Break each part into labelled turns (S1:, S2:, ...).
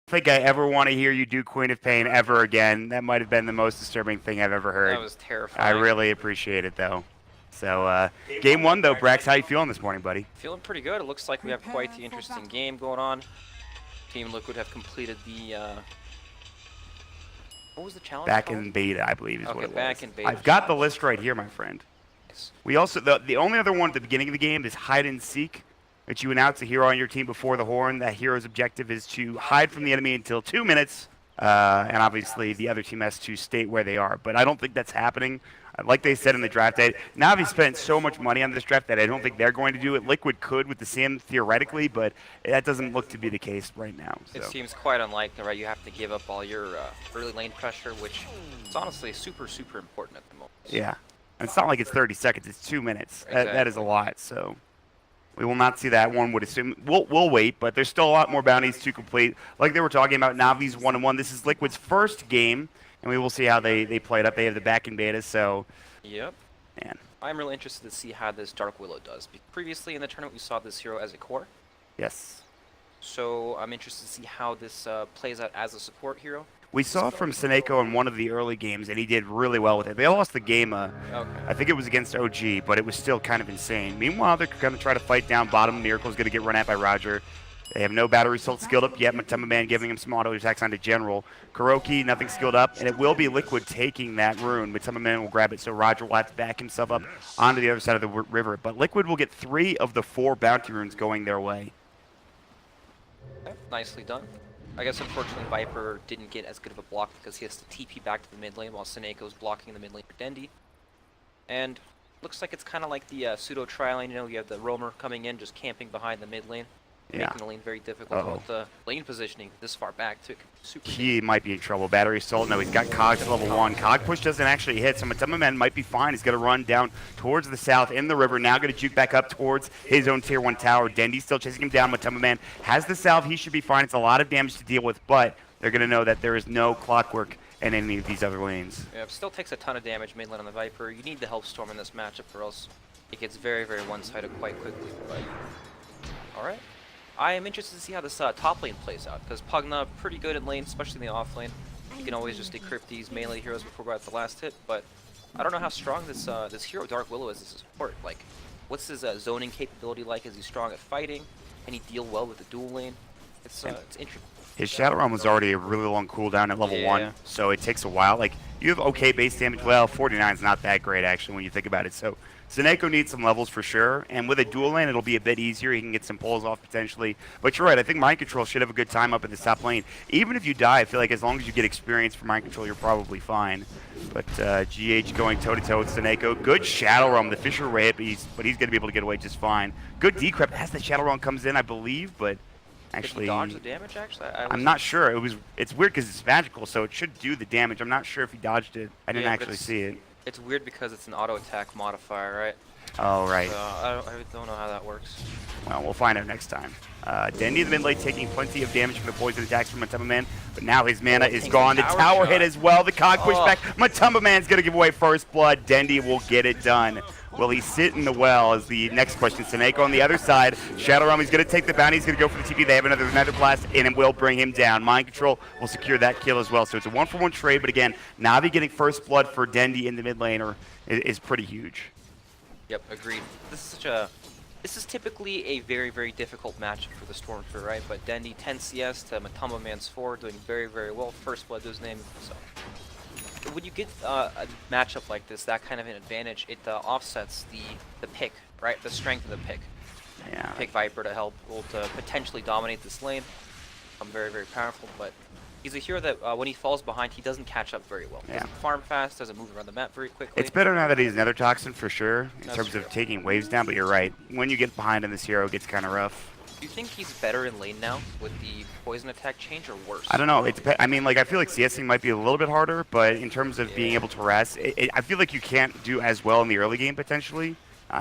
S1: think I ever want to hear you do Queen of Pain ever again. That might have been the most disturbing thing I've ever heard.
S2: That was
S1: I
S2: terrifying.
S1: really appreciate it, though. So, game one, though, Brax, how you feeling this morning, buddy?
S2: Feeling pretty good. It looks like we have quite the interesting game going on. Team Liquid have completed the, what was the challenge
S1: Back
S2: called?
S1: in beta, I believe is what it was.
S2: Back in beta.
S1: I've got the list right here, my friend.
S2: Nice.
S1: We also, the only other one at the beginning of the game is hide and seek, which you announce a hero on your team before the horn. That hero's objective is to hide from the enemy until 2 minutes, and obviously the other team has to state where they are. But I don't think that's happening. Like they said in the draft, Navi spent so much money on this draft that I don't think they're going to do it. Liquid could with the sim theoretically, but that doesn't look to be the case right now. So.
S2: It seems quite unlikely, right? You have to give up all your early lane pressure, which is honestly super, super important at the moment.
S1: Yeah. And it's not like it's 30 seconds, it's 2 minutes.
S2: Exactly.
S1: That is a lot, so we will not see that. One would assume. We'll wait, but there's still a lot more bounties to complete. Like they were talking about, Navi's 1-1. This is Liquid's first game, and we will see how they play it up. They have the back in beta, so.
S2: Yep.
S1: Man.
S2: I'm really interested to see how this Dark Willow does. Previously in the tournament, we saw this hero as a core.
S1: Yes.
S2: So I'm interested to see how this plays out as a support hero.
S1: We saw from Seneko in one of the early games, and he did really well with it. They lost the game,
S2: Okay.
S1: I think it was against OG, but it was still kind of insane. Meanwhile, they're going to try to fight down bottom. Miracle's going to get run at by Roger. They have no battery assault skilled up yet. Matema Man giving him some auto attacks onto General. Kuroki, nothing skilled up, and it will be Liquid taking that rune. Matema Man will grab it, so Roger will have to back himself up onto the other side of the river. But Liquid will get 3 of the 4 bounty runes going their way.
S2: Okay. Nicely done. I guess unfortunately Viper didn't get as good of a block because he has to TP back to the mid lane while Seneco's blocking the mid lane for Dendi. And looks like it's kind of like the pseudo tri lane. You know, you have the roamer coming in, just camping behind the mid lane, making the lane very difficult. With the lane positioning this far back, too. Super.
S1: He might be in trouble. Battery assault. No, he's got Cog to level 1. Cog push doesn't actually hit, so Matema Man might be fine. He's going to run down towards the south in the river. Now going to juke back up towards his own tier 1 tower. Dendy's still chasing him down. Matema Man has the salve. He should be fine. It's a lot of damage to deal with, but they're going to know that there is no clockwork in any of these other lanes.
S2: Yeah, it still takes a ton of damage mid lane on the Viper. You need the Help Storm in this matchup or else it gets very, very one-sided quite quickly. But alright. I am interested to see how this top lane plays out, because Pugna pretty good in lane, especially in the off lane. You can always just decrypt these melee heroes before we go out the last hit, but I don't know how strong this this hero Dark Willow is as a support. Like, what's his zoning capability like? Is he strong at fighting? Can he deal well with the dual lane? It's interesting.
S1: His Shadow Realm was already a really long cooldown at level 1, so it takes a while. Like, you have okay base damage. Well, 49 is not that great, actually, when you think about it. So Seneko needs some levels for sure, and with a dual lane, it'll be a bit easier. He can get some pulls off potentially. But you're right, I think Mind Control should have a good time up in the top lane. Even if you die, I feel like as long as you get experience for Mind Control, you're probably fine. But GH going toe-to-toe with Seneko. Good Shadow Realm. The Fisher Ray, but he's going to be able to get away just fine. Good decrypt as the Shadow Realm comes in, I believe, but actually,
S2: did he dodge the damage, actually?
S1: I'm not sure. It's weird because it's magical, so it should do the damage. I'm not sure if he dodged it. I didn't actually see it.
S2: It's weird because it's an auto attack modifier, right?
S1: Oh, right.
S2: So I don't know how that works.
S1: Well, we'll find out next time. Dendy in the mid lane taking plenty of damage from the poison attacks from Matema Man, but now his mana is gone. The tower hit as well. The Cog push back. Matema Man's going to give away first blood. Dendy will get it done. Will he sit in the well is the next question. Seneko on the other side. Shadow Realm, he's going to take the bounty. He's going to go for the TP. They have another Nether Blast, and it will bring him down. Mind Control will secure that kill as well. So it's a 1-for-1 trade, but again, Navi getting first blood for Dendy in the mid lane is pretty huge.
S2: Yep, agreed. This is typically a very, very difficult matchup for the Stormtrooper, right? But Dendy 10 CS to Matema Man's 4, doing very, very well. First blood to his name. So when you get a matchup like this, that kind of an advantage, it offsets the pick, right? The strength of the pick.
S1: Yeah.
S2: Pick Viper to help to potentially dominate this lane. Very, very powerful, but he's a hero that when he falls behind, he doesn't catch up very well. He doesn't farm fast, doesn't move around the map very quickly.
S1: It's better now that he's Nether Toxin for sure, in terms of taking waves down, but you're right. When you get behind in this hero, it gets kind of rough.
S2: Do you think he's better in lane now with the poison attack change, or worse?
S1: I don't know. I mean, like, I feel like CSing might be a little bit harder, but in terms of being able to harass, I feel like you can't do as well in the early game, potentially.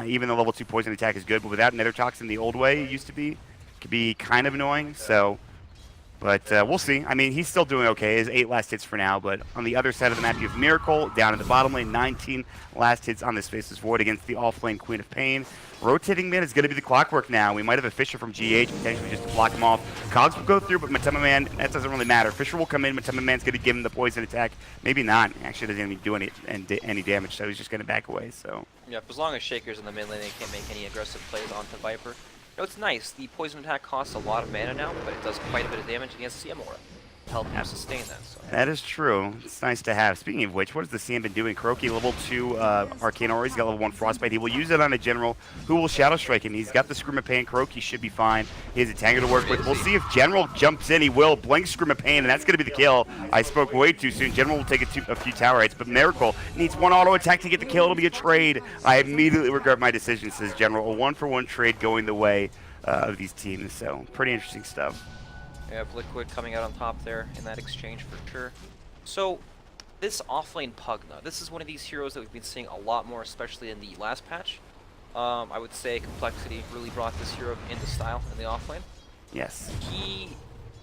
S1: Even though level 2 poison attack is good, but without Nether Toxin the old way it used to be, it could be kind of annoying, so But we'll see. I mean, he's still doing okay. His 8 last hits for now. But on the other side of the map, you have Miracle down in the bottom lane. 19 last hits on this Faceless Void against the off-lane Queen of Pain. Rotating mid is going to be the clockwork now. We might have a Fisher from GH, potentially just to block him off. Cogs will go through, but Matema Man, that doesn't really matter. Fisher will come in. Matema Man's going to give him the poison attack. Maybe not. Actually, doesn't even do any damage, so he's just going to back away. So.
S2: Yeah, as long as Shaker's in the mid lane, they can't make any aggressive plays onto Viper. You know, it's nice. The poison attack costs a lot of mana now, but it does quite a bit of damage against CM Aura. Help him sustain that. So.
S1: That is true. It's nice to have. Speaking of which, what has the CM been doing? Kuroki level 2 Arcane Aura. He's got level 1 Frostbite. He will use it on a General who will Shadow Strike him. He's got the Scream of Pain. Kuroki should be fine. He has a Tango to work with. We'll see if General jumps in. He will. Blink Scream of Pain, and that's going to be the kill. I spoke way too soon. General will take a few tower hits, but Miracle needs 1 auto attack to get the kill. It'll be a trade. I immediately regret my decision, says General. A 1-for-1 trade going the way of these teams. So pretty interesting stuff.
S2: Yeah, Liquid coming out on top there in that exchange for sure. So, this offlane Pugna, this is one of these heroes that we've been seeing a lot more, especially in the last patch. I would say Complexity really brought this hero into style in the offlane.
S1: Yes.
S2: He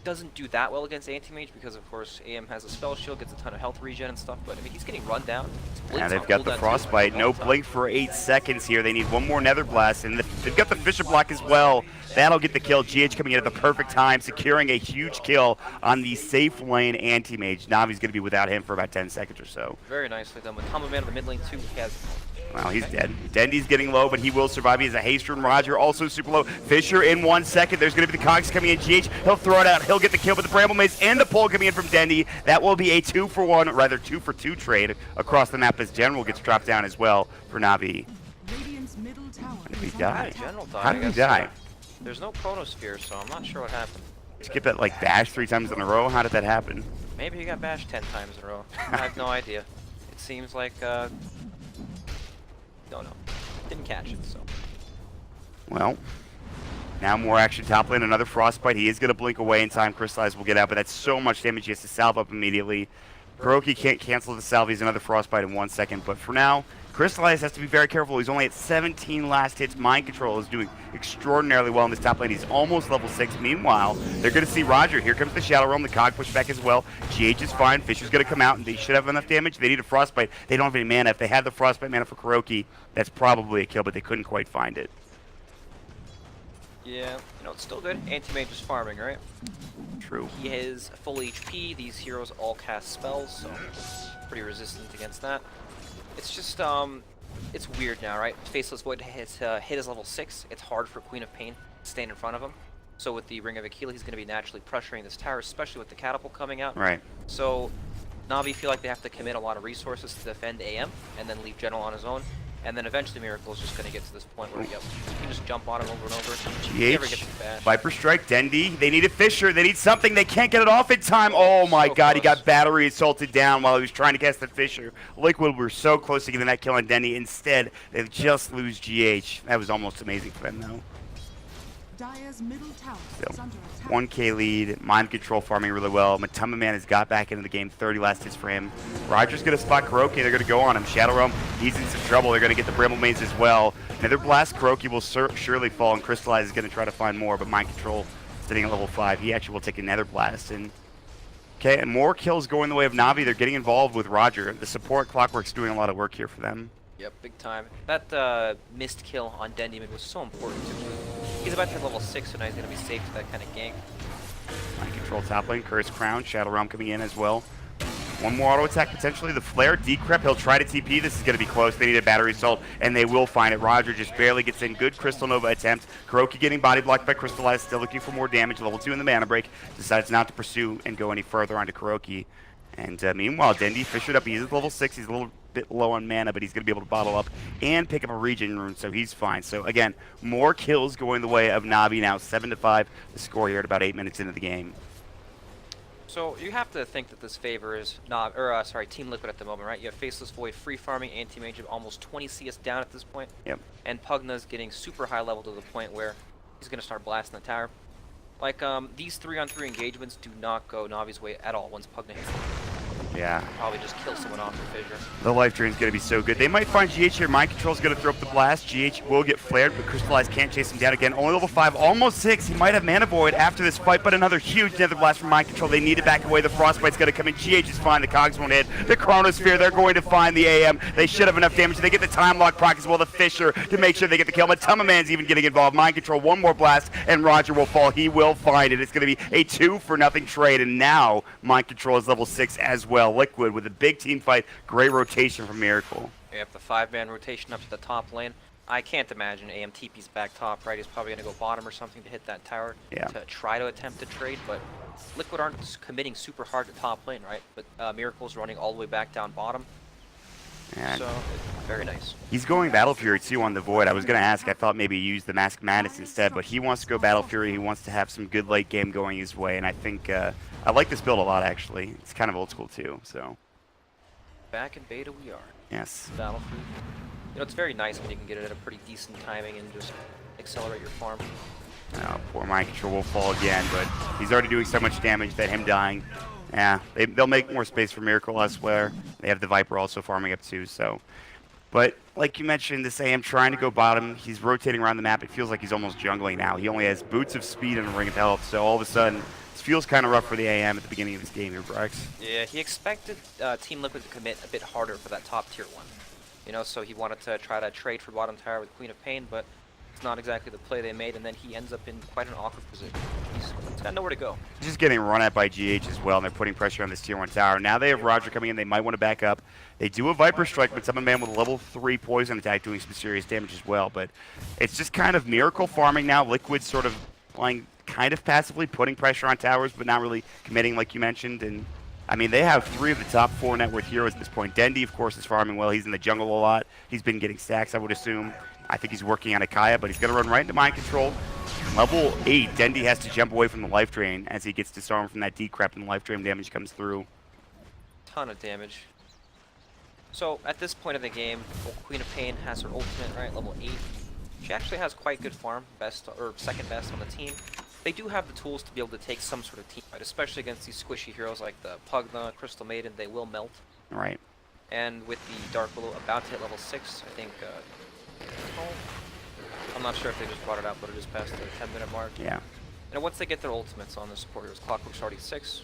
S2: doesn't do that well against Anti-Mage because, of course, AM has a spell shield, gets a ton of health regen and stuff, but I mean, he's getting run down.
S1: Yeah, they've got the Frostbite. No blink for 8 seconds here. They need 1 more Nether Blast, and they've got the Fisher block as well. That'll get the kill. GH coming in at the perfect time, securing a huge kill on the safe lane Anti-Mage. Navi's going to be without him for about 10 seconds or so.
S2: Very nicely done. With Combo Man in the mid lane, too, he has...
S1: Well, he's dead. Dendy's getting low, but he will survive. He has a haste rune. Roger also super low. Fisher in 1 second. There's going to be the Cogs coming in. GH, he'll throw it out. He'll get the kill, but the Bramble Maze and the pull coming in from Dendy. That will be a 2-for-1, rather 2-for-2 trade across the map as General gets dropped down as well for Navi. How did he die? How did he die?
S2: There's no Chronosphere, so I'm not sure what happened.
S1: Did you get that, like, bash 3 times in a row? How did that happen?
S2: Maybe he got bashed 10 times in a row. I have no idea. It seems like, don't know. Didn't catch it, so.
S1: Well, now more action top lane. Another Frostbite. He is going to blink away in time. Crystallize will get out, but that's so much damage. He has to salve up immediately. Kuroki can't cancel the salve. He's another Frostbite in 1 second, but for now, Crystallize has to be very careful. He's only at 17 last hits. Mind Control is doing extraordinarily well in this top lane. He's almost level 6. Meanwhile, they're going to see Roger. Here comes the Shadow Realm. The Cog pushback as well. GH is fine. Fisher's going to come out, and they should have enough damage. They need a Frostbite. They don't have any mana. If they had the Frostbite mana for Kuroki, that's probably a kill, but they couldn't quite find it.
S2: Yeah, you know, it's still good. Anti-Mage is farming, right?
S1: True.
S2: He is full HP. These heroes all cast spells, so pretty resistant against that. It's just, it's weird now, right? Faceless Void hit is level 6. It's hard for Queen of Pain to stand in front of him. So with the Ring of Achilles, he's going to be naturally pressuring this tower, especially with the Catapult coming out.
S1: Right.
S2: So Navi feel like they have to commit a lot of resources to defend AM, and then leave General on his own. And then eventually Miracle is just going to get to this point where you can just jump on him over and over. He never gets bashed.
S1: Viper Strike, Dendy. They need a Fisher. They need something. They can't get it off in time. Oh my god, he got battery assaulted down while he was trying to cast the Fisher. Liquid were so close to getting that kill on Dendy. Instead, they just lose GH. That was almost amazing for them, though.
S3: Dire's middle tower is under attack.
S1: 1k lead, Mind Control farming really well. Matema Man has got back into the game, 30 last hits for him. Roger's going to spot Kuroki, they're going to go on him. Shadow Realm, he's in some trouble. They're going to get the Bramble Maze as well. Another Blast, Kuroki will surely fall, and Crystallize is going to try to find more, but Mind Control sitting at level 5. He actually will take another Blast. And okay, and more kills going the way of Navi. They're getting involved with Roger. The support Clockwork's doing a lot of work here for them.
S2: Yep, big time. That missed kill on Dendy was so important too. He's about to hit level 6, so now he's going to be safe to that kind of gank.
S1: Mind Control top lane, Curse Crown, Shadow Realm coming in as well. 1 more auto attack potentially. The Flare, Decrep, he'll try to TP. This is going to be close. They need a battery assault, and they will find it. Roger just barely gets in. Good Crystal Nova attempt. Kuroki getting body blocked by Crystallize, still looking for more damage. Level 2 in the mana break. Decides not to pursue and go any further onto Kuroki. And meanwhile, Dendy fished up. He's at level 6. He's a little bit low on mana, but he's going to be able to bottle up and pick up a regen rune, so he's fine. So again, more kills going the way of Navi now. 7-5 the score here at about 8 minutes into the game.
S2: So you have to think that this favors Team Liquid at the moment, right? You have Faceless Void free farming, Anti-Mage of almost 20 CS down at this point.
S1: Yep.
S2: And Pugna's getting super high level to the point where he's going to start blasting the tower. Like, these 3-on-3 engagements do not go Navi's way at all once Pugna hits them.
S1: Yeah.
S2: Probably just kill someone off the fissure.
S1: The life drain's going to be so good. They might find GH here. Mind Control's going to throw up the blast. GH will get flared, but Crystallize can't chase him down again. Only level 5, almost 6. He might have Mana Void after this fight, but another huge Nether Blast from Mind Control. They need to back away. The Frostbite's going to come in. GH is fine. The Cogs won't hit. The Chronosphere, they're going to find the AM. They should have enough damage. They get the Time Lock proc as well, the Fissure, to make sure they get the kill. But Man's even getting involved. Mind Control, one more blast, and Roger will fall. He will find it. It's going to be a 2-for-0 trade, and now Mind Control is level 6 as well. Liquid with a big team fight. Great rotation from Miracle.
S2: Yep, the 5-man rotation up to the top lane. I can't imagine AM TP's back top, right? He's probably going to go bottom or something to hit that tower to try to attempt to trade, but Liquid aren't committing super hard to top lane, right? But Miracle's running all the way back down bottom.
S1: And
S2: so, very nice.
S1: He's going Battle Fury too on the Void. I was going to ask, I thought maybe use the Mask Madness instead, but he wants to go Battle Fury. He wants to have some good late game going his way, and I think I like this build a lot, actually. It's kind of old school too, so.
S2: Back in beta we are.
S1: Yes.
S2: Battle Fury. You know, it's very nice when you can get it at a pretty decent timing and just accelerate your farm.
S1: Oh, poor Mind Control will fall again, but he's already doing so much damage that him dying. Yeah, they'll make more space for Miracle elsewhere. They have the Viper also farming up too, so. But like you mentioned, this AM trying to go bottom. He's rotating around the map. It feels like he's almost jungling now. He only has Boots of Speed and a Ring of Health, so all of a sudden, it feels kind of rough for the AM at the beginning of this game here, Brax.
S2: Yeah, he expected Team Liquid to commit a bit harder for that top tier one. You know, so he wanted to try to trade for bottom tower with Queen of Pain, but it's not exactly the play they made, and then he ends up in quite an awkward position. He's got nowhere to go.
S1: He's just getting run at by GH as well, and they're putting pressure on this tier 1 tower. Now they have Roger coming in. They might want to back up. They do a Viper Strike, but Man with a level 3 poison attack doing some serious damage as well. But it's just kind of Miracle farming now. Liquid sort of playing kind of passively, putting pressure on towers, but not really committing like you mentioned. And I mean, they have 3 of the top 4 net worth heroes at this point. Dendi, of course, is farming well. He's in the jungle a lot. He's been getting stacks, I would assume. I think he's working on Akaya, but he's going to run right into Mind Control. Level 8, Dendi has to jump away from the life drain as he gets disarmed from that decrep, and the life drain damage comes through.
S2: Ton of damage. So, at this point of the game, Queen of Pain has her ultimate, right, level 8. She actually has quite good farm, best or second best on the team. They do have the tools to be able to take some sort of team fight, especially against these squishy heroes like the Pugna, Crystal Maiden. They will melt.
S1: Right.
S2: And with the Dark Willow about to hit level 6, I think, I'm not sure if they just brought it out, but it just passed the 10-minute mark.
S1: Yeah.
S2: And once they get their ultimates on the support heroes, Clockwork's already 6,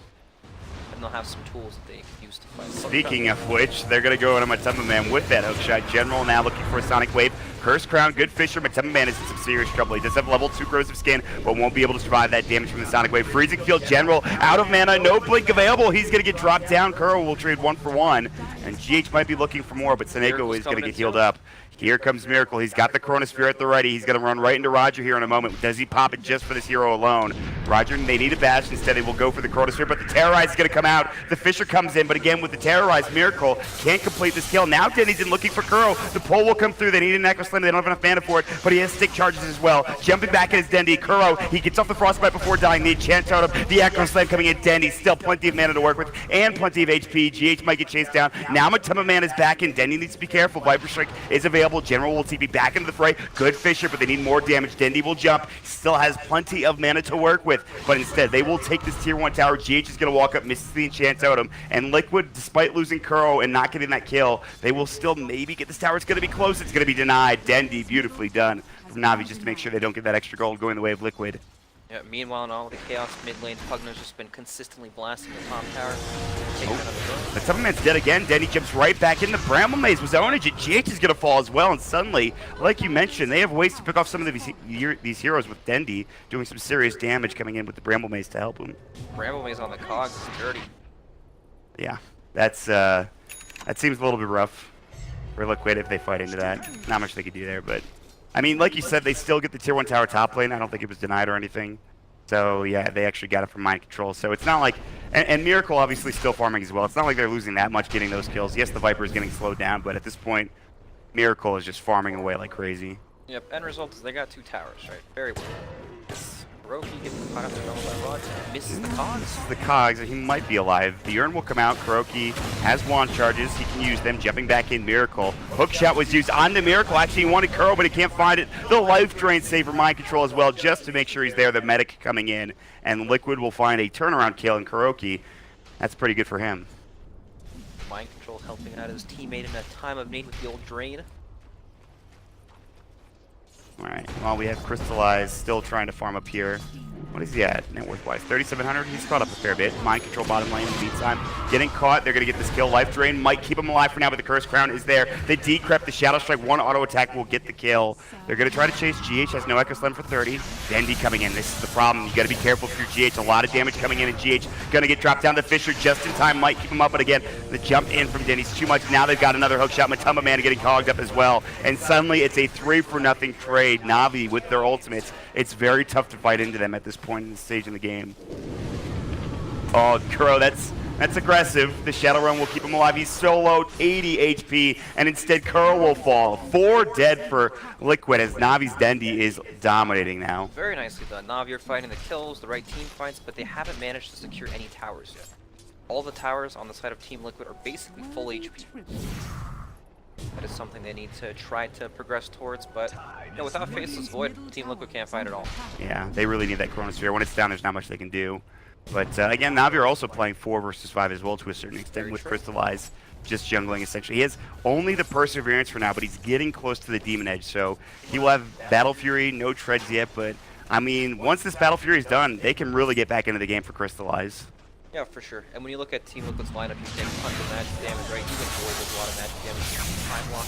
S2: and they'll have some tools that they can use to fight.
S1: Speaking of which, they're going to go into Man with that hookshot. General now looking for a Sonic Wave. Curse Crown, good Fisher, but Man is in some serious trouble. He does have level 2 corrosive skin, but won't be able to survive that damage from the Sonic Wave. Freezing Field General, out of mana, no blink available. He's going to get dropped down. Kuro will trade 1 for 1, and GH might be looking for more, but Seneko is going to get healed up. Here comes Miracle. He's got the Chronosphere at the ready. He's going to run right into Roger here in a moment. Does he pop it just for this hero alone? Roger, they need a bash. Instead, they will go for the Chronosphere, but the Terrorize is going to come out. The Fisher comes in, but again, with the Terrorize, Miracle can't complete this kill. Now Denny's in looking for Kuro. The pole will come through. They need an Echo Slam. They don't have enough mana for it, but he has stick charges as well. Jumping back at his Dendi. Kuro, he gets off the Frostbite before dying. The Enchant Totem, the Echo Slam coming in. Dendi, still plenty of mana to work with, and plenty of HP. GH might get chased down. Now Man is back in. Dendi needs to be careful. Viper Strike is available. General will TP back into the fray. Good Fisher, but they need more damage. Dendi will jump. Still has plenty of mana to work with, but instead they will take this tier 1 tower. GH is going to walk up, misses the Enchant Totem, and Liquid, despite losing Kuro and not getting that kill, they will still maybe get this tower. It's going to be close. It's going to be denied. Dendi, beautifully done from Na'Vi just to make sure they don't get that extra gold going the way of Liquid.
S2: Yeah, meanwhile, in all the chaos mid lane, Pugna's just been consistently blasting the top tower.
S1: The Man's dead again. Dendi jumps right back in. The Bramble Maze was ownage. GH is going to fall as well, and suddenly, like you mentioned, they have ways to pick off some of these heroes with Dendi doing some serious damage coming in with the Bramble Maze to help him.
S2: Bramble Maze on the cogs is dirty.
S1: Yeah, that seems a little bit rough for Liquid if they fight into that. Not much they could do there, but I mean, like you said, they still get the tier 1 tower top lane. I don't think it was denied or anything. So yeah, they actually got it from Mind Control. So it's not like, and Miracle obviously still farming as well. It's not like they're losing that much getting those kills. Yes, the Viper is getting slowed down, but at this point, Miracle is just farming away like crazy.
S2: Yep, end result is they got 2 towers, right? Very well. Kuroki gets caught up to double by Vods, misses the cogs.
S1: The cogs, he might be alive. The urn will come out. Kuroki has wand charges. He can use them. Jumping back in, Miracle. Hookshot was used on the Miracle. Actually, he wanted Kuro, but he can't find it. The life drain save for Mind Control as well, just to make sure he's there. The medic coming in, and Liquid will find a turnaround kill in Kuroki. That's pretty good for him.
S2: Mind Control helping out his teammate in a time of need with the old drain.
S1: Alright, well, we have Crystallize still trying to farm up here. What is he at net worth-wise? 3,700? He's caught up a fair bit. Mind Control bottom lane in the meantime. Getting caught. They're going to get this kill. Life Drain might keep him alive for now, but the Curse Crown is there. They decrep the Shadow Strike. One auto attack will get the kill. They're going to try to chase GH. Has no Echo Slam for 30. Dendy coming in. This is the problem. You got to be careful for your GH. A lot of damage coming in, and GH going to get dropped down to Fisher just in time. Might keep him up, but again, the jump in from Dendy's too much. Now they've got another hook shot. Matamba Man getting hogged up as well. And suddenly it's a 3-for-0 trade. Na'Vi with their ultimates. It's very tough to fight into them at this point in the stage in the game. Oh, Kuro, that's aggressive. The Shadow Run will keep him alive. He's so low, 80 HP, and instead Kuro will fall. 4 dead for Liquid as Navi's Dendy is dominating now.
S2: Very nicely done. Navi are fighting the kills, the right team fights, but they haven't managed to secure any towers yet. All the towers on the side of Team Liquid are basically full HP. That is something they need to try to progress towards, but without Faceless Void, Team Liquid can't fight at all.
S1: Yeah, they really need that Chronosphere. When it's down, there's not much they can do. But again, Na'Vi are also playing 4 versus 5 as well to a certain extent.
S2: Very
S1: with
S2: true.
S1: Crystallize just jungling essentially. He has only the Perseverance for now, but he's getting close to the Demon Edge, so he will have Battle Fury, no treads yet, but I mean, once this Battle Fury is done, they can really get back into the game for Crystallize.
S2: Yeah, for sure. And when you look at Team Liquid's lineup, you take tons of magic damage, right? Even Void does a lot of magic damage. Time lock.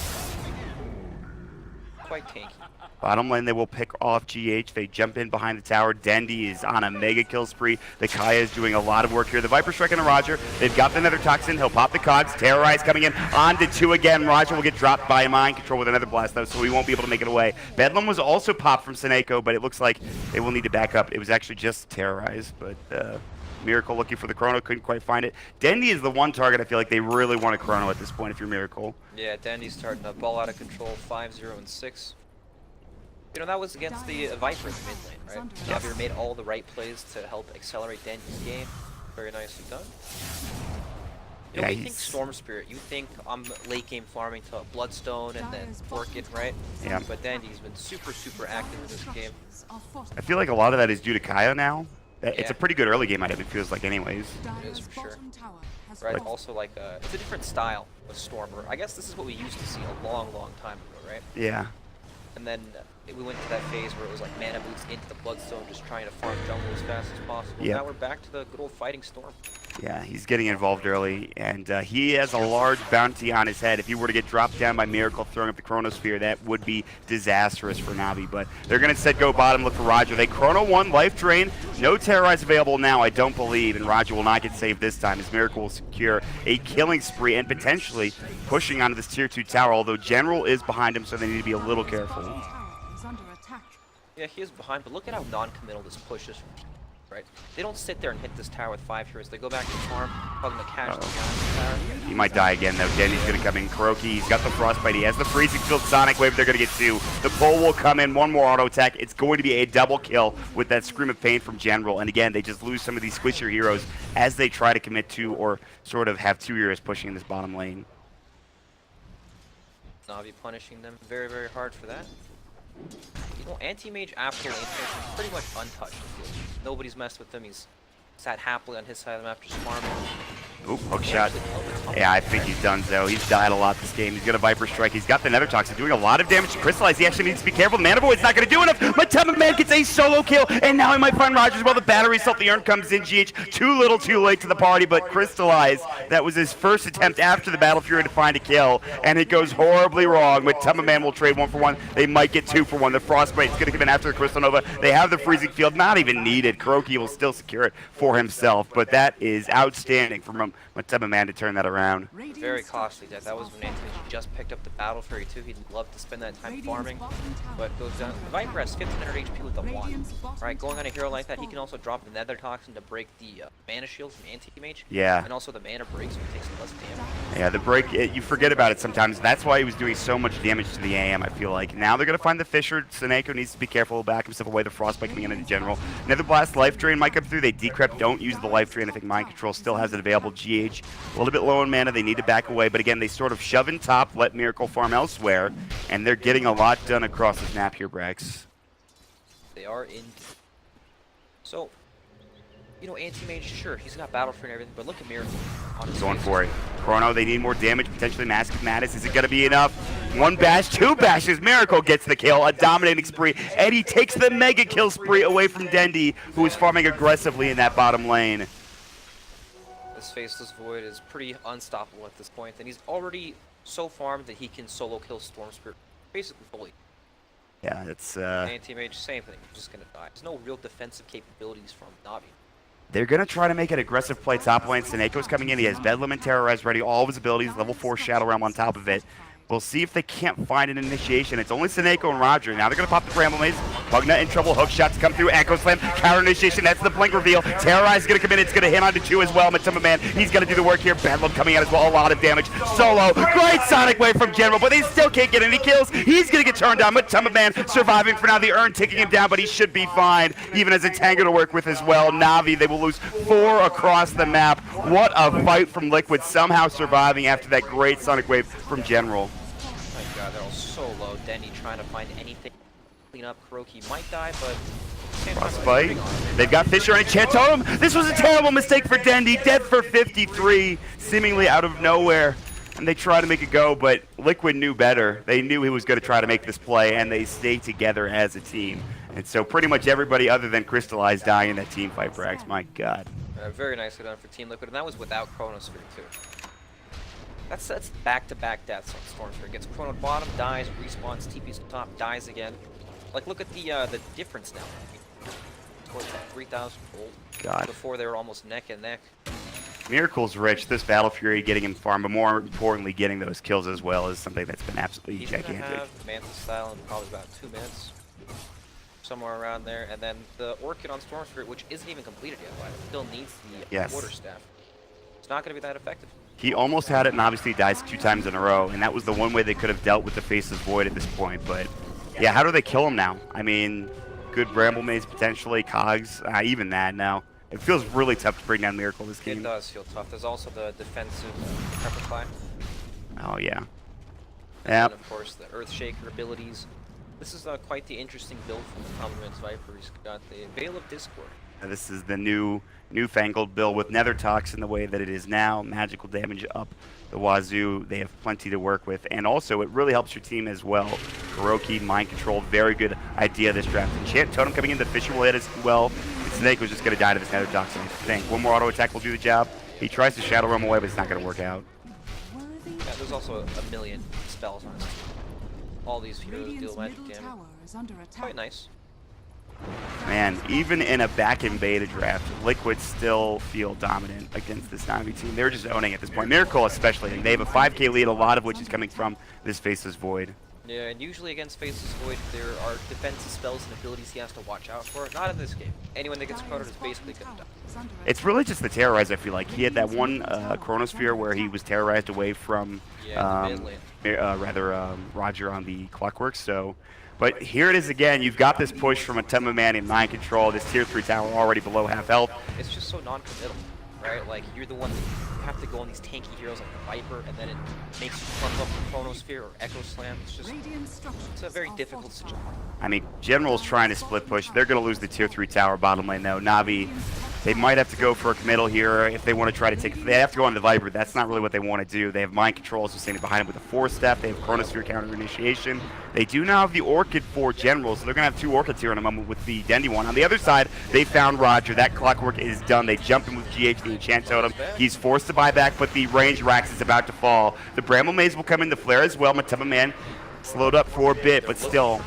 S2: Quite tanky.
S1: Bottom lane, they will pick off GH. They jump in behind the tower. Dendy is on a mega kill spree. The Kaya is doing a lot of work here. The Viper Strike and a Roger. They've got the Nether Toxin. He'll pop the cogs. Terrorize coming in. On to 2 again. Roger will get dropped by Mind Control with another blast, though, so he won't be able to make it away. Bedlam was also popped from Seneko, but it looks like they will need to back up. It was actually just Terrorize, but Miracle looking for the Chrono. Couldn't quite find it. Dendy is the one target I feel like they really want a Chrono at this point if you're Miracle.
S2: Yeah, Dendy's starting to ball out of control, 5-0 and 6. That was against the Viper in the mid lane, right? Javier made all the right plays to help accelerate Dendy's game. Very nicely done.
S1: Yeah,
S2: you think Storm Spirit, you think I'm late game farming to Bloodstone and then Orchid, right?
S1: Yeah.
S2: But Dendy's been super active in this game.
S1: I feel like a lot of that is due to Kaya now. It's
S2: Yeah.
S1: a pretty good early game item, it feels like anyways.
S2: It is for sure. Right, also like, it's a different style of Stormer. I guess this is what we used to see a long time ago, right?
S1: Yeah.
S2: And then we went to that phase where it was like mana boots into the Bloodstone, just trying to farm jungle as fast as possible.
S1: Yep.
S2: Now we're back to the good old fighting Storm.
S1: Yeah, he's getting involved early, and he has a large bounty on his head. If he were to get dropped down by Miracle throwing up the Chronosphere, that would be disastrous for Na'Vi. But they're going to instead go bottom, look for Roger. They Chrono 1, Life Drain. No Terrorize available now, I don't believe, and Roger will not get saved this time as Miracle will secure a killing spree and potentially pushing onto this Tier 2 tower, although General is behind him, so they need to be a little careful.
S2: Yeah, he is behind, but look at how non-committal this push is from Team, right? They don't sit there and hit this tower with 5 heroes. They go back to farm, hugging the cash the tower.
S1: He might die again, though. Dendy's going to come in. Kuroki, he's got the Frostbite. He has the Freezing Field Sonic Wave. They're going to get 2. The pull will come in. 1 more auto attack. It's going to be a double kill with that Scream of Pain from General. And again, they just lose some of these squishier heroes as they try to commit to or sort of have 2 heroes pushing in this bottom lane.
S2: Na'Vi punishing them very hard for that. Anti-Mage after lane finish is pretty much untouched. Nobody's messed with him. He's sat happily on his side of the map just farming.
S1: Oop, hook shot. Yeah, I think he's done so. He's died a lot this game. He's got a Viper Strike. He's got the Nether Toxin doing a lot of damage to Crystallize. He actually needs to be careful. The Mana Void's not going to do enough. Matamba Man gets a solo kill, and now he might find Rogers while the battery salt the urn comes in. GH too little too late to the party, but Crystallize, that was his first attempt after the Battle Fury to find a kill, and it goes horribly wrong. Matamba Man will trade 1 for 1. They might get 2 for 1. The Frostbite's going to come in after the Crystal Nova. They have the Freezing Field, not even needed. Kuroki will still secure it for himself, but that is outstanding from Matamba Man to turn that around.
S2: Very costly death. That was when Anthony just picked up the Battle Fury too. He'd love to spend that time farming, but goes down. The Viper has 1500 HP with the 1. Right, going on a hero like that, he can also drop the Nether Toxin to break the mana shield from Anti-Mage.
S1: Yeah.
S2: And also the mana break, so he takes less damage.
S1: Yeah, the break, you forget about it sometimes. That's why he was doing so much damage to the AM, I feel like. Now they're going to find the Fisher. Seneko needs to be careful, back himself away. The Frostbite coming in in general. Nether Blast, Life Drain might come through. They decrep, don't use the Life Drain. I think Mind Control still has it available. GH, a little bit low on mana. They need to back away. But again, they sort of shove in top, let Miracle farm elsewhere. And they're getting a lot done across this map here, Brax.
S2: They are in. So, you know, Anti-Mage, sure, he's got Battle Fury and everything, but look at Miracle on his
S1: Going
S2: face.
S1: for it. Chrono, they need more damage, potentially Mask of Midas. Is it going to be enough? One bash, two bashes. Miracle gets the kill, a dominating spree. Eddie takes the mega kill spree away from Dendi, who is farming aggressively in that bottom lane.
S2: This Faceless Void is pretty unstoppable at this point, and he's already so farmed that he can solo kill Storm Spirit basically fully.
S1: Yeah, it's...
S2: Anti-Mage, same thing, he's just gonna die. There's no real defensive capabilities from Navi.
S1: They're going to try to make an aggressive play top lane. Seneco's coming in. He has Bedlam and Terrorize ready. All of his abilities, level 4 Shadow Realm on top of it. We'll see if they can't find an initiation. It's only Seneco and Roger. Now they're going to pop the Bramble Maze. Pugna in trouble. Hook shots come through. Echo Slam. Counter initiation. That's the blink reveal. Terrorize is going to come in. It's going to hit onto 2 as well. Matuma Man, he's going to do the work here. Bedlam coming out as well. A lot of damage. Solo. Great Sonic Wave from General, but they still can't get any kills. He's going to get turned down. Matuma Man surviving for now. The urn taking him down, but he should be fine. Even as a Tango to work with as well. Navi, they will lose 4 across the map. What a fight from Liquid, somehow surviving after that great Sonic Wave from General.
S2: God, they're all so low. Denny trying to find anything to clean up. Kuroki might die, but
S1: Frostbite. They've got Fisher and Enchant Totem. This was a terrible mistake for Dendi. Dead for 53, seemingly out of nowhere. And they try to make it go, but Liquid knew better. They knew he was going to try to make this play, and they stayed together as a team. And so pretty much everybody other than Crystallize dying in that team fight, Brax. My God.
S2: Very nicely done for Team Liquid, and that was without Chronosphere, too. That's back-to-back deaths on Stormsphere. Gets Chrono bottom, dies, respawns, TP's top, dies again. Like, look at the difference now. Scored 3,000 gold.
S1: God.
S2: Before they were almost neck and neck.
S1: Miracle's rich. This Battle Fury getting him farm, but more importantly, getting those kills as well is something that's been absolutely
S2: He's
S1: gigantic.
S2: gonna have Manta Style in probably about 2 minutes. Somewhere around there. And then the Orchid on Stormsphere, which isn't even completed yet, but it still needs the Quarterstaff. It's not going to be that effective.
S1: He almost had it, and obviously he dies 2 times in a row, and that was the one way they could have dealt with the Faceless Void at this point. But yeah, how do they kill him now? I mean, good Bramble Maze potentially, Cogs, even that now. It feels really tough to bring down Miracle this game.
S2: It does feel tough. There's also the defensive Pepperfly.
S1: Oh, yeah.
S2: And of course, the Earthshaker abilities. This is quite the interesting build from the Commandant's Viper. He's got the Veil of Discord.
S1: This is the newfangled build with Nether Toxin the way that it is now. Magical damage up the wazoo. They have plenty to work with. And also, it really helps your team as well. Kuroki, Mind Control, very good idea this draft. Enchant Totem coming in, the Fisher will hit as well. Snake was just going to die to this Nether Toxin, I think. One more auto attack will do the job. He tries to Shadow Realm away, but it's not going to work out.
S2: Yeah, there's also a million spells on his team. All these heroes deal magic damage. Quite nice.
S1: Man, even in a back-in beta draft, Liquid still feel dominant against this Navi team. They're just owning at this point. Miracle especially. They have a 5k lead, a lot of which is coming from this Faceless Void.
S2: Yeah, and usually against Faceless Void, there are defensive spells and abilities he has to watch out for. Not in this game. Anyone that gets chronoed is basically going to die.
S1: It's really just the Terrorize, I feel like. He had that one Chronosphere where he was terrorized away from Roger on the Clockwork, so... But here it is again. You've got this push from a Matuma Man in Mind Control. This tier 3 tower already below half health.
S2: It's just so non-committal, right? Like, you're the one that you have to go on these tanky heroes like the Viper, and then it makes you front up the Chronosphere or Echo Slam. It's just, it's a very difficult situation.
S1: I mean, General's trying to split push. They're going to lose the tier 3 tower bottom lane, though. Navi, they might have to go for a committal here if they want to try to take... They have to go on the Viper. That's not really what they want to do. They have Mind Control also standing behind him with a 4-step. They have Chronosphere counter initiation. They do now have the Orchid for General, so they're going to have 2 Orchids here in a moment with the Dendi one. On the other side, they found Roger. That Clockwork is done. They jumped in with GH, the Enchant Totem. He's forced to buy back, but the range Rax is about to fall. The Bramble Maze will come in the flare as well. Matuma Man slowed up for a bit, but still...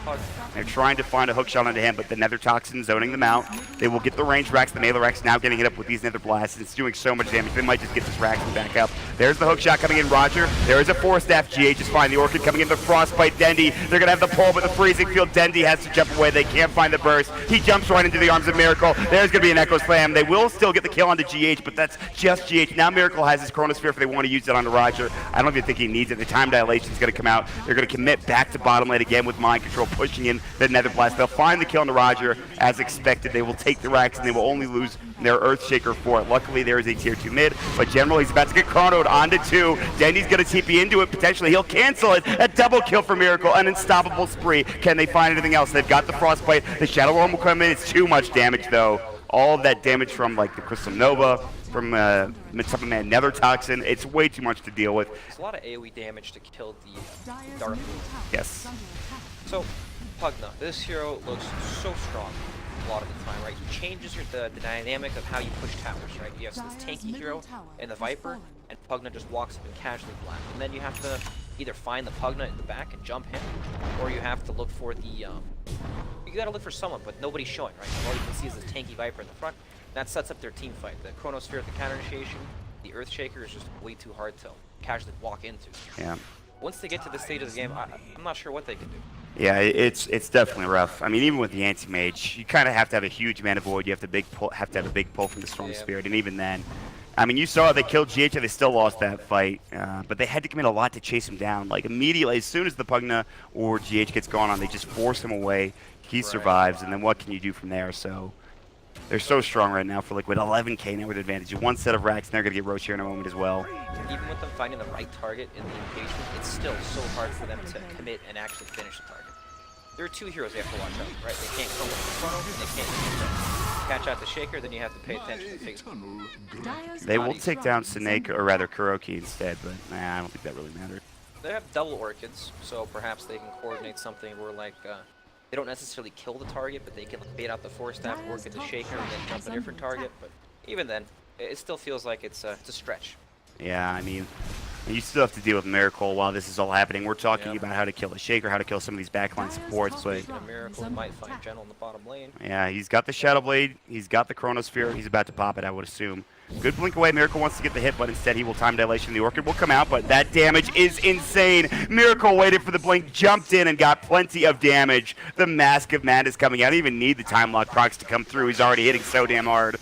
S1: They're trying to find a hook shot onto him, but the Nether Toxin zoning them out. They will get the range Rax. The melee Rax now getting hit up with these Nether Blasts. It's doing so much damage. They might just get this Rax back up. There's the hook shot coming in, Roger. There is a 4-staff. GH is fine. The Orchid coming in, the Frostbite. Dendi. They're going to have the pull, but the freezing field. Dendi has to jump away. They can't find the burst. He jumps right into the arms of Miracle. There's going to be an Echo Slam. They will still get the kill onto GH, but that's just GH. Now Miracle has his Chronosphere if they want to use it onto Roger. I don't even think he needs it. The time dilation is going to come out. They're going to commit back to bottom lane again with Mind Control, pushing in the Nether Blast. They'll find the kill on the Roger as expected. They will take the Rax and they will only lose their Earthshaker for it. Luckily, there is a tier 2 mid, but General, he's about to get chronoed onto 2. Dendi's going to TP into it. Potentially, he'll cancel it. A double kill for Miracle, an unstoppable spree. Can they find anything else? They've got the Frostbite. The Shadow Realm will come in. It's too much damage, though. all of that damage from like the Crystal Nova, from Mid-Summon Man Nether Toxin. It's way too much to deal with.
S2: There's a lot of AoE damage to kill the
S3: Dire's
S2: Dark
S3: middle
S2: Moon.
S3: tower
S1: Yes.
S3: is under attack.
S2: So, Pugna, this hero looks so strong a lot of the time, right? He changes the dynamic of how you push towers, right? You have this tanky hero and the Viper, and Pugna just walks up and casually black. And then you have to either find the Pugna in the back and jump him, or you have to look for the, you gotta look for someone, but nobody's showing, right? All you can see is this tanky Viper in the front. That sets up their team fight. The Chronosphere at the counter initiation, the Earthshaker is just way too hard to casually walk into.
S1: Yeah.
S2: Once they get to this stage of the game, I'm not sure what they can do.
S1: Yeah, it's definitely rough. I mean, even with the anti-mage, you kind of have to have a huge mana void. You have to have to have a big pull from the Storm Spirit, and even then, I mean, you saw they killed GH and they still lost that fight, but they had to commit a lot to chase him down. Like immediately, as soon as the Pugna or GH gets gone on, they just force him away. He survives, and then what can you do from there? So they're so strong right now for Liquid. 11k now with advantage. One set of racks, and they're gonna get Roche here in a moment as well.
S2: Even with them finding the right target in the engagement, it's still so hard for them to commit and actually finish the target. There are two heroes they have to watch out, right? They can't come with the Chrono, and they can't catch out the Shaker, then you have to pay attention to Fig's.
S1: They will take down Snake, or rather Kuroki instead, but nah, I don't think that really matters.
S2: They have double Orchids, so perhaps they can coordinate something where, like, they don't necessarily kill the target, but they can like, bait out the Force Staff, work at the Shaker, and then jump a different target. But even then, it still feels like it's a stretch.
S1: Yeah, I mean, you still have to deal with Miracle while this is all happening. We're talking about how to kill the Shaker, how to kill some of these backline supports, but
S2: Speaking of Miracle, he might find Gentle in the bottom lane.
S1: yeah, he's got the Shadow Blade, he's got the Chronosphere, he's about to pop it, I would assume. Good blink away, Miracle wants to get the hit, but instead he will time dilation. The Orchid will come out, but that damage is insane. Miracle waited for the blink, jumped in, and got plenty of damage. The Mask of Madness coming out. I don't even need the time lock procs to come through. He's already hitting so damn hard.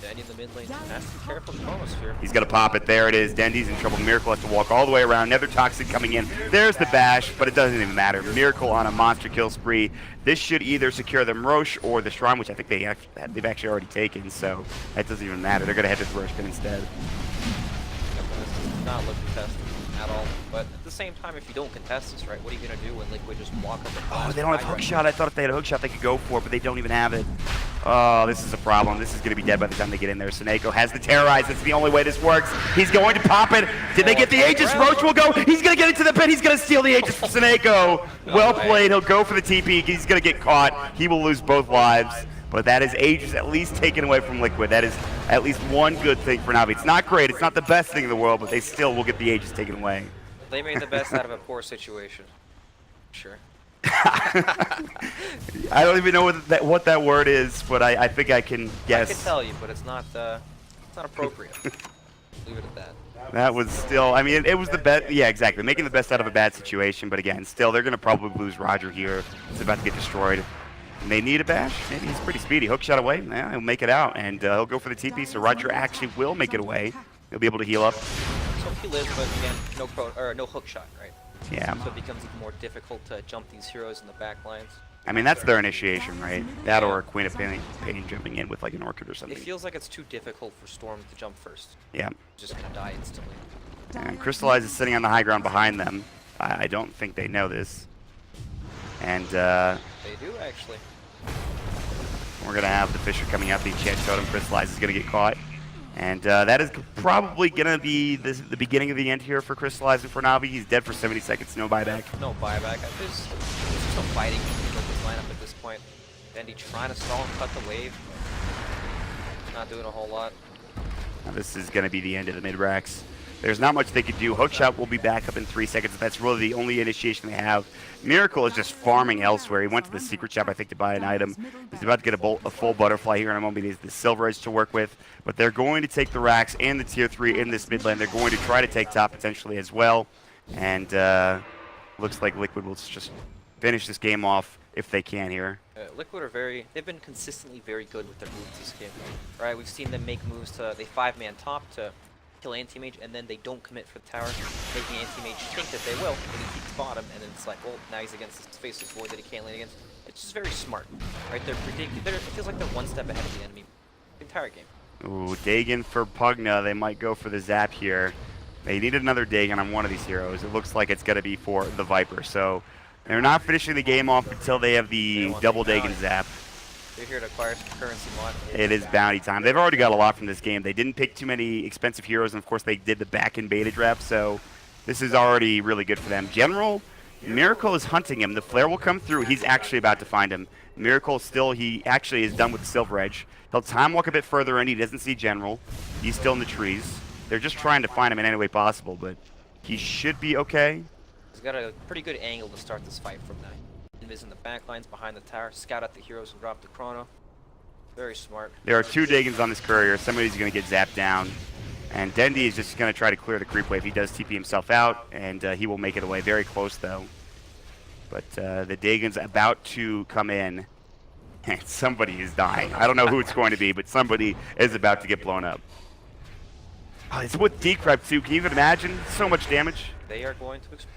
S2: Dendy in the mid lane has to be careful with Chronosphere.
S1: He's going to pop it. There it is. Dendy's in trouble. Miracle has to walk all the way around. Nether Toxin coming in. There's the bash, but it doesn't even matter. Miracle on a monster kill spree. This should either secure them Roche or the Shrine, which I think they've actually already taken, so that doesn't even matter. They're going to head to the Roche pin instead.
S2: This does not look contested at all. But at the same time, if you don't contest this, right, what are you going to do when Liquid just walk up and
S1: Oh, they don't have hook shot. I thought if they had a hook shot, they could go for it, but they don't even have it. Oh, this is a problem. This is going to be dead by the time they get in there. Seneko has the Terrorize. That's the only way this works. He's going to pop it. Did they get the Aegis? Roche will go. He's going to get into the pit. He's going to steal the Aegis from Seneko. Well played. He'll go for the TP. He's going to get caught. He will lose both lives. But that is Aegis at least taken away from Liquid. That is at least one good thing for Navi. It's not great. It's not the best thing in the world, but they still will get the Aegis taken away.
S2: They made the best out of a poor situation. Sure.
S1: I don't even know what that word is, but I think I can guess.
S2: I can tell you, but it's not appropriate. Leave it at that.
S1: That was still, I mean, it was the best. Yeah, exactly. Making the best out of a bad situation, but again, still, they're going to probably lose Roger here. He's about to get destroyed. And they need a bash. Maybe he's pretty speedy. Hook shot away. Yeah, he'll make it out, and he'll go for the TP, so Roger actually will make it away. He'll be able to heal up.
S2: So he lives, but again, no hook shot, right?
S1: Yeah.
S2: So it becomes even more difficult to jump these heroes in the back lines.
S1: I mean, that's their initiation, right? That or a Queen of Pain jumping in with like an Orchid or something.
S2: It feels like it's too difficult for Storm to jump first.
S1: Yeah.
S2: He's just gonna die instantly.
S1: And Crystallize is sitting on the high ground behind them. I don't think they know this. And
S2: They do, actually.
S1: we're going to have the Fisher coming out. The enchant totem. Crystallize is going to get caught. And that is probably going to be the beginning of the end here for Crystallize and for Navi. He's dead for 70 seconds. No buyback.
S2: No buyback. There's just no fighting with this lineup at this point. Dendy trying to stall and cut the wave. Not doing a whole lot.
S1: Now this is going to be the end of the mid-racks. There's not much they could do. Hookshot will be back up in 3 seconds. That's really the only initiation they have. Miracle is just farming elsewhere. He went to the secret shop, I think, to buy an item. He's about to get a full butterfly here in a moment. He has the Silver Edge to work with. But they're going to take the racks and the tier 3 in this mid lane. They're going to try to take top potentially as well. And looks like Liquid will just finish this game off if they can here.
S2: Liquid are they've been consistently very good with their moves this game. Right, we've seen them make moves they 5-man top to kill Anti-Mage, and then they don't commit for the tower, making Anti-Mage think that they will, and he keeps bottom, and then it's like, well, now he's against this faceless void that he can't lane against. It's just very smart, right? It feels like they're one step ahead of the enemy the entire game.
S1: Ooh, Dagon for Pugna. They might go for the Zap here. They need another Dagon on one of these heroes. It looks like it's going to be for the Viper, so they're not finishing the game off until they have the double Dagon Zap.
S2: They're here to acquire some currency mod.
S1: It is bounty time. They've already got a lot from this game. They didn't pick too many expensive heroes, and of course they did the back-end beta draft, so this is already really good for them. General, Miracle is hunting him. The flare will come through. He's actually about to find him. Miracle still, he actually is done with the Silver Edge. He'll time walk a bit further in. He doesn't see General. He's still in the trees. They're just trying to find him in any way possible, but he should be okay.
S2: He's got a pretty good angle to start this fight from now. Invis in the back lines behind the tower, scout out the heroes and drop the chrono. Very smart.
S1: There are 2 Dagons on this courier. Somebody's going to get zapped down. And Dendi is just going to try to clear the creep wave. He does TP himself out, and he will make it away. Very close, though. But the Dagon's about to come in, and somebody is dying. I don't know who it's going to be, but somebody is about to get blown up. Oh, it's with Decrypt, too. Can you even imagine? So much damage.
S2: They are going to explode.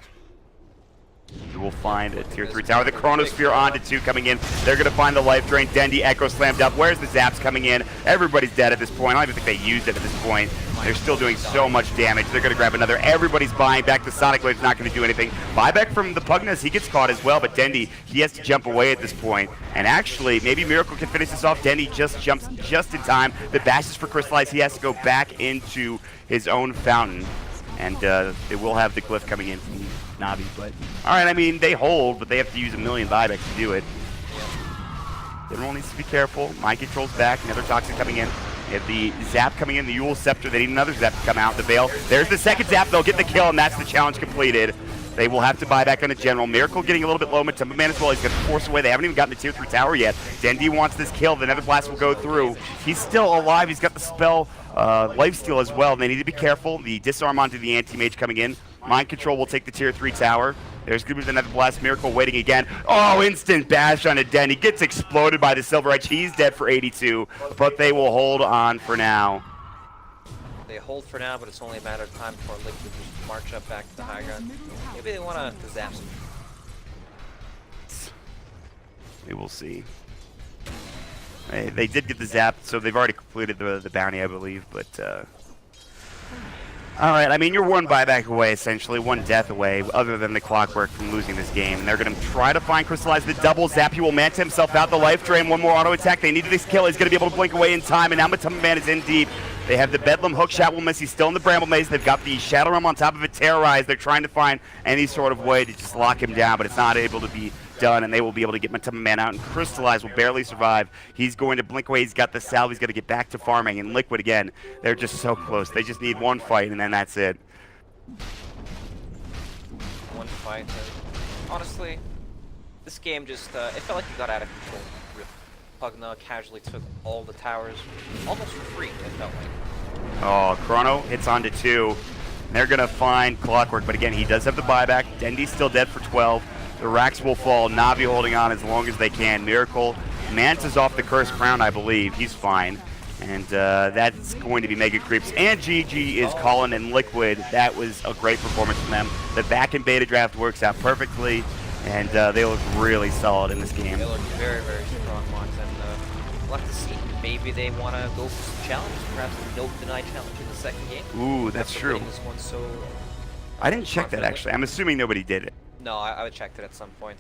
S1: We will find a tier 3 tower. The Chronosphere onto 2 coming in. They're going to find the life drain. Dendi Echo slammed up. Where's the zaps coming in? Everybody's dead at this point. I don't even think they used it at this point. They're still doing so much damage. They're going to grab another. Everybody's buying back. The Sonic Wave's not going to do anything. Buyback from the Pugnas. He gets caught as well, but Dendi, he has to jump away at this point. And actually, maybe Miracle can finish this off. Dendi just jumps just in time. The bash is for Crystallize. He has to go back into his own fountain. And they will have the glyph coming in from Navi, but alright, I mean, they hold, but they have to use a million buybacks to do it. General needs to be careful. Mind Control's back, another Toxic coming in. They have the Zap coming in, the Yule Scepter. They need another Zap to come out. The Veil. There's the second Zap. They'll get the kill, and that's the challenge completed. They will have to buy back on the General. Miracle getting a little bit low. Matumba Man as well. He's going to force away. They haven't even gotten the tier 3 tower yet. Dendi wants this kill. The Nether Blast will go through. He's still alive. He's got the spell Lifesteal as well. They need to be careful. The Disarm onto the Anti-Mage coming in. Mind Control will take the tier 3 tower. There's going to be the Nether Blast. Miracle waiting again. Oh, instant bash on a Dendi. Gets exploded by the Silver Edge. He's dead for 82, but they will hold on for now.
S2: They hold for now, but it's only a matter of time before Liquid just march up back to the high ground. Maybe they want to zap some.
S1: We will see. They did get the zap, so they've already completed the bounty, I believe, but alright, I mean, you're one buyback away, essentially, one death away, other than the Clockwork from losing this game. And they're going to try to find Crystallize the double zap. He will manta himself out the life drain. One more auto attack. They needed this kill. He's going to be able to blink away in time, and now Matumba Man is in deep. They have the Bedlam hook shot will miss. He's still in the Bramble Maze. They've got the Shadow Realm on top of it, Terrorize. They're trying to find any sort of way to just lock him down, but it's not able to be done, and they will be able to get Matumba Man out, and Crystallize will barely survive. He's going to blink away. He's got the salve. He's going to get back to farming, and Liquid again. They're just so close. They just need one fight, and then that's it.
S2: One fight. Honestly, this game just, it felt like it got out of control. Pugna casually took all the towers, almost for free, it felt like.
S1: Oh, Chrono hits onto 2. They're going to find Clockwork, but again, he does have the buyback. Dendi's still dead for 12. The racks will fall. Navi holding on as long as they can. Miracle. Manta's off the Cursed Crown, I believe. He's fine. And that's going to be Mega Creeps. And GG is calling in Liquid. That was a great performance from them. The back and beta draft works out perfectly. And they look really solid in this game.
S2: They look very, very strong, Mox. And we'll have to see. Maybe they want to go for some challenges. Perhaps a no-deny challenge in the second game.
S1: Ooh, that's true.
S2: This one so
S1: I didn't check that, actually. I'm assuming nobody did it.
S2: No, I would check that at some point.